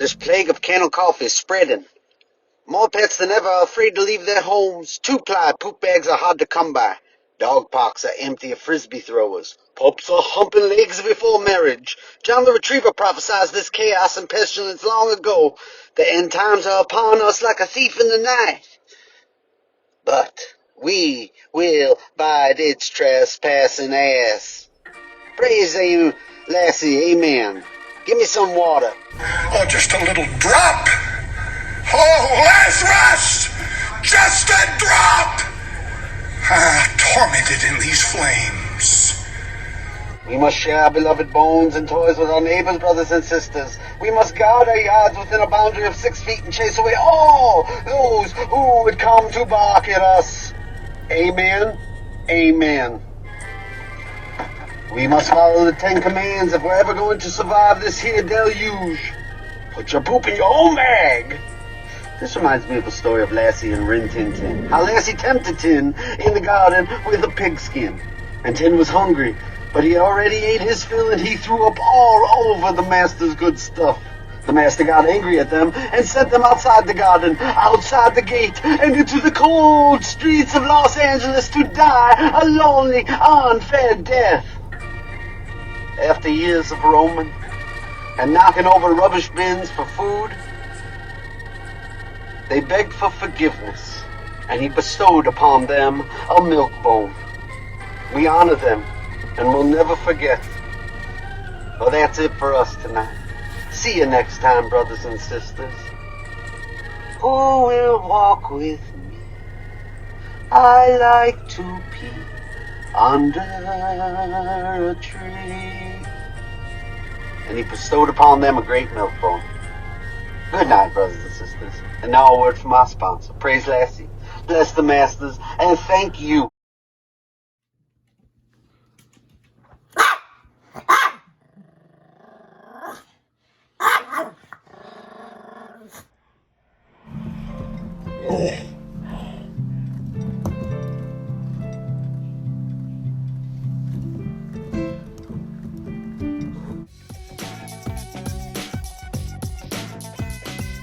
This plague of kennel cough is spreading. More pets than ever are afraid to leave their homes. Two-ply poop bags are hard to come by. Dog parks are empty of frisbee throwers. Pups are humping legs before marriage. John the Retriever prophesied this chaos and pestilence long ago. The end times are upon us like a thief in the night. But we will bide its trespassing ass. Praise you, lassie, amen. Give me some water. Oh, just a little drop. Oh, Lazarus! Just a drop! Tormented in these flames. We must share our beloved bones and toys with our neighbors, brothers and sisters. We must guard our yards within a boundary of 6 feet and chase away all those who would come to bark at us. Amen. Amen. We must follow the 10 commands if we're ever going to survive this here deluge. Put your poop in your own bag. This reminds me of the story of Lassie and Rin Tin Tin. How Lassie tempted Tin in the garden with a pigskin. And Tin was hungry, but he already ate his fill and he threw up all over the master's good stuff. The master got angry at them and sent them outside the garden, outside the gate, and into the cold streets of Los Angeles to die a lonely, unfair death. After years of roaming and knocking over rubbish bins for food, they begged for forgiveness, and he bestowed upon them a milk bone. We honor them, and we'll never forget. Well, that's it for us tonight. See you next time, brothers and sisters. Who will walk with me? I like to peep under a tree. And he bestowed upon them a great milk bone. Good night, brothers and sisters. And now a word from our sponsor. Praise Lassie, bless the masters, and thank you.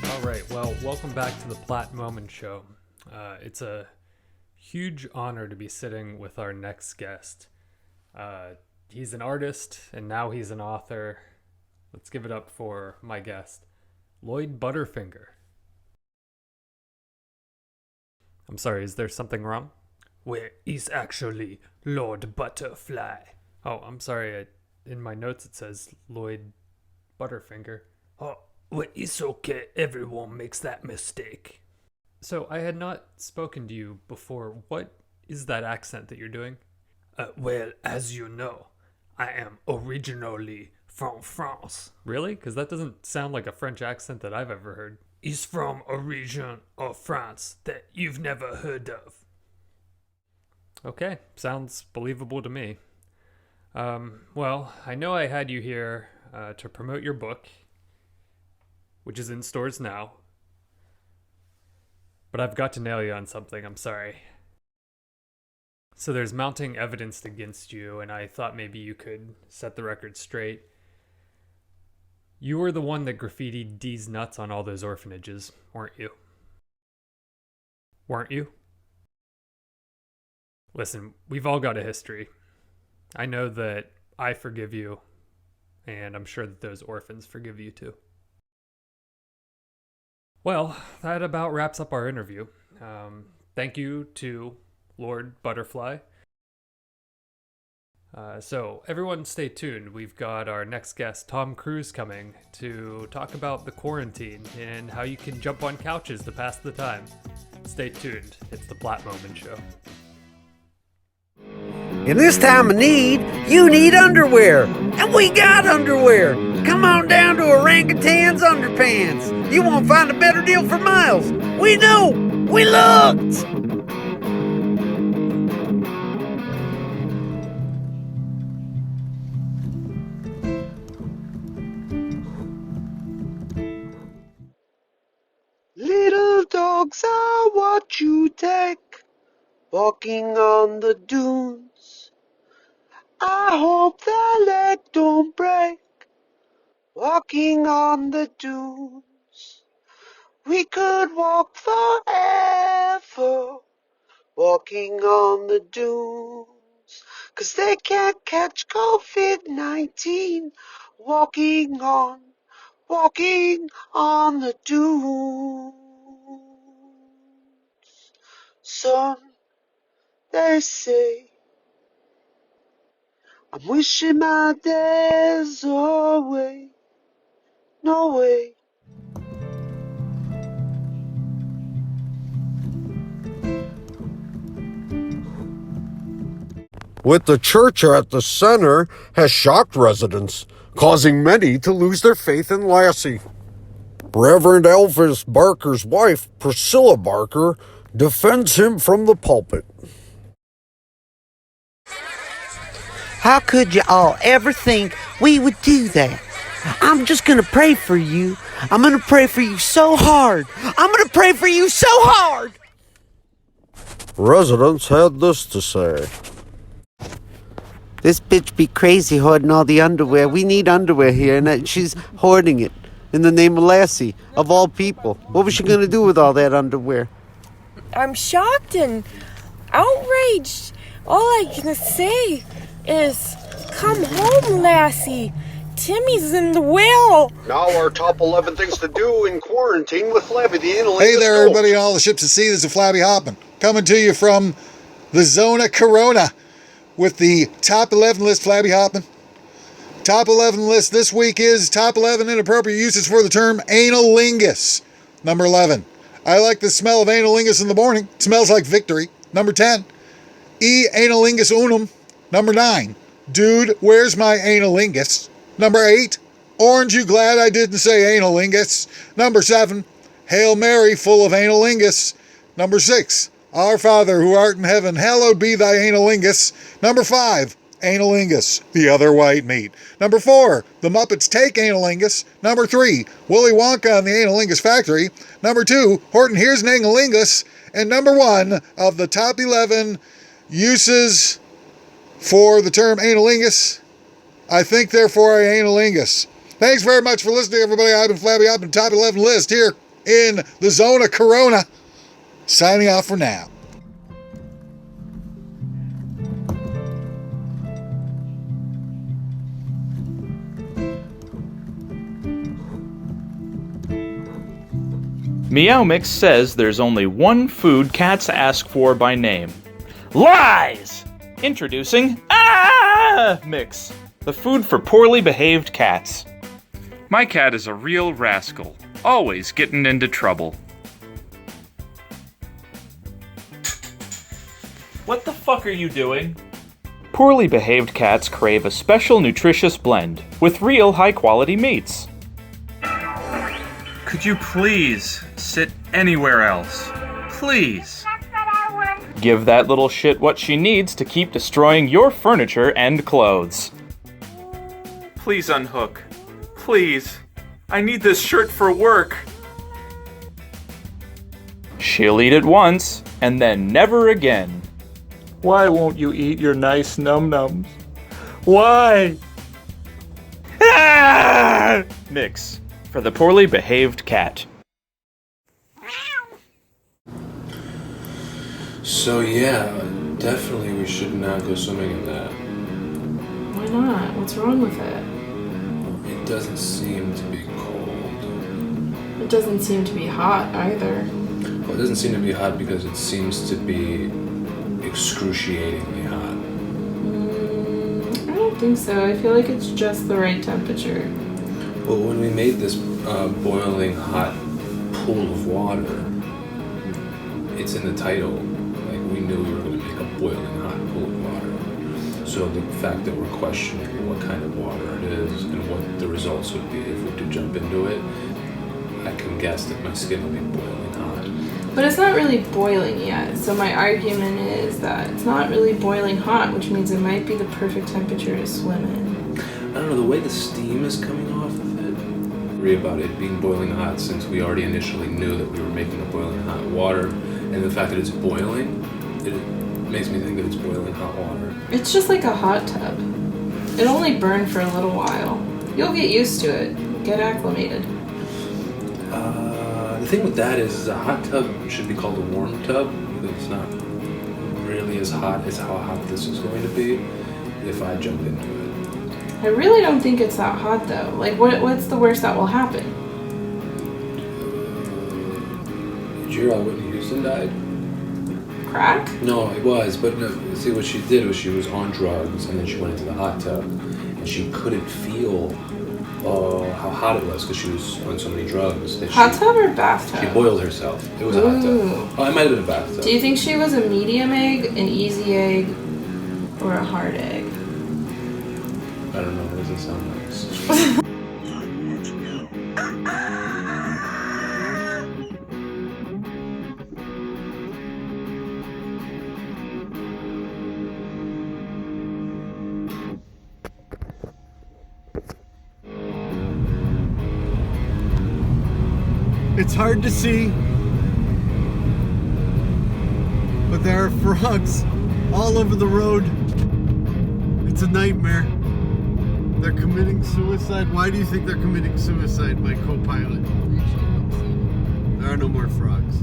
Alright, well, welcome back to the Platt Moment Show. It's a huge honor to be sitting with our next guest. He's an artist, and now he's an author. Let's give it up for my guest, Lloyd Butterfinger. I'm sorry, is there something wrong? Where is actually Lord Butterfly? Oh, I'm sorry, in my notes it says Lloyd Butterfinger. Oh, well, it's okay, everyone makes that mistake. So, I had not spoken to you before. What is that accent that you're doing? Well, as you know, I am originally from France. Really? Because that doesn't sound like a French accent that I've ever heard. It's from a region of France that you've never heard of. Okay, sounds believable to me. Well, I know I had you here to promote your book, which is in stores now. But I've got to nail you on something, I'm sorry. So there's mounting evidence against you, and I thought maybe you could set the record straight. You were the one that graffitied D's nuts on all those orphanages, weren't you? Weren't you? Listen, we've all got a history. I know that I forgive you, and I'm sure that those orphans forgive you too. Well, that about wraps up our interview. Thank you to Lord Butterfly. So everyone stay tuned. We've got our next guest, Tom Cruise, coming to talk about the quarantine and how you can jump on couches to pass the time. Stay tuned. It's the Platt Moment Show. In this time of need, you need underwear. And we got underwear. Come on down to Orangutan's Underpants. You won't find a better deal for miles. We know. We looked. Little dogs are what you take, walking on the dunes. I hope their leg don't break, walking on the dunes. We could walk forever, walking on the dunes. 'Cause they can't catch COVID-19, walking on the dunes. Son, they say, I'm wishing my days away. No way. With the church at the center has shocked residents, causing many to lose their faith in Lassie. Reverend Elvis Barker's wife, Priscilla Barker, defends him from the pulpit. How could you all ever think we would do that? I'm just gonna pray for you. I'm gonna pray for you so hard. I'm gonna pray for you so hard. Residents had this to say. This bitch be crazy hoarding all the underwear. We need underwear here, and she's hoarding it in the name of Lassie, of all people. What was she gonna do with all that underwear? I'm shocked and outraged. All I can say is, come home, Lassie. Timmy's in the well. Now our top 11 things to do in quarantine with Flabby the Analingus. Hey there, everybody, all the ships at sea. This is Flabby Hoppin', coming to you from the Zona Corona with the top 11 list. Flabby Hoppin'. Top 11 list this week is top 11 inappropriate uses for the term analingus. Number 11. I like the smell of analingus in the morning. It smells like victory. Number 10. E analingus unum. Number 9. Dude, where's my analingus? Number 8. Orange, you glad I didn't say analingus? Number 7. Hail Mary, full of analingus. Number 6. Our Father who art in heaven, hallowed be thy analingus. Number 5. Analingus, the other white meat. Number 4, the Muppets take analingus. Number 3, Willy Wonka and the Analingus Factory. Number 2, Horton here's an analingus. And number 1 of the top 11 uses for the term analingus, I think therefore I analingus. Thanks very much for listening, everybody. I've been Flabby up in top 11 list here in the Zona Corona. Signing off for now. Meow Mix says there's only one food cats ask for by name. Lies! Introducing Mix, the food for poorly behaved cats. My cat is a real rascal, always getting into trouble. What the fuck are you doing? Poorly behaved cats crave a special nutritious blend with real high-quality meats. Could you please sit anywhere else? Please. Give that little shit what she needs to keep destroying your furniture and clothes. Please unhook. Please. I need this shirt for work. She'll eat it once, and then never again. Why won't you eat your nice num-nums? Why? Mix. For the poorly behaved cat. So yeah, definitely we should not go swimming in that. Why not? What's wrong with it? It doesn't seem to be cold. It doesn't seem to be hot either. Well, it doesn't seem to be hot because it seems to be excruciatingly hot. I don't think so. I feel like it's just the right temperature. Well, when we made this boiling hot pool of water, it's in the title. Like, we knew we were going to make a boiling hot pool of water. So the fact that we're questioning what kind of water it is and what the results would be if we did jump into it, I can guess that my skin will be boiling hot. But it's not really boiling yet. So my argument is that it's not really boiling hot, which means it might be the perfect temperature to swim in. I don't know, the way the steam is coming off of it, worry about it being boiling hot since we already initially knew that we were making a boiling hot water, and the fact that it's boiling, it makes me think that it's boiling hot water. It's just like a hot tub. It'll only burn for a little while. You'll get used to it. Get acclimated. The thing with that is a hot tub should be called a warm tub because it's not really as hot as how hot this is going to be if I jump into it. I really don't think it's that hot though. Like, what's the worst that will happen? Did you hear how Whitney Houston died? Crack? No, it was, but no, see what she did was she was on drugs and then she went into the hot tub and she couldn't feel how hot it was because she was on so many drugs. That Hot tub or bathtub? She boiled herself. It was a hot Ooh. tub. Oh, it might have been a bathtub. Do you think she was a medium egg, an easy egg, or a hard egg? I don't know. What does it sound like? It's hard to see, but there are frogs all over the road. It's a nightmare. They're committing suicide. Why do you think they're committing suicide, my co-pilot? There are no more frogs.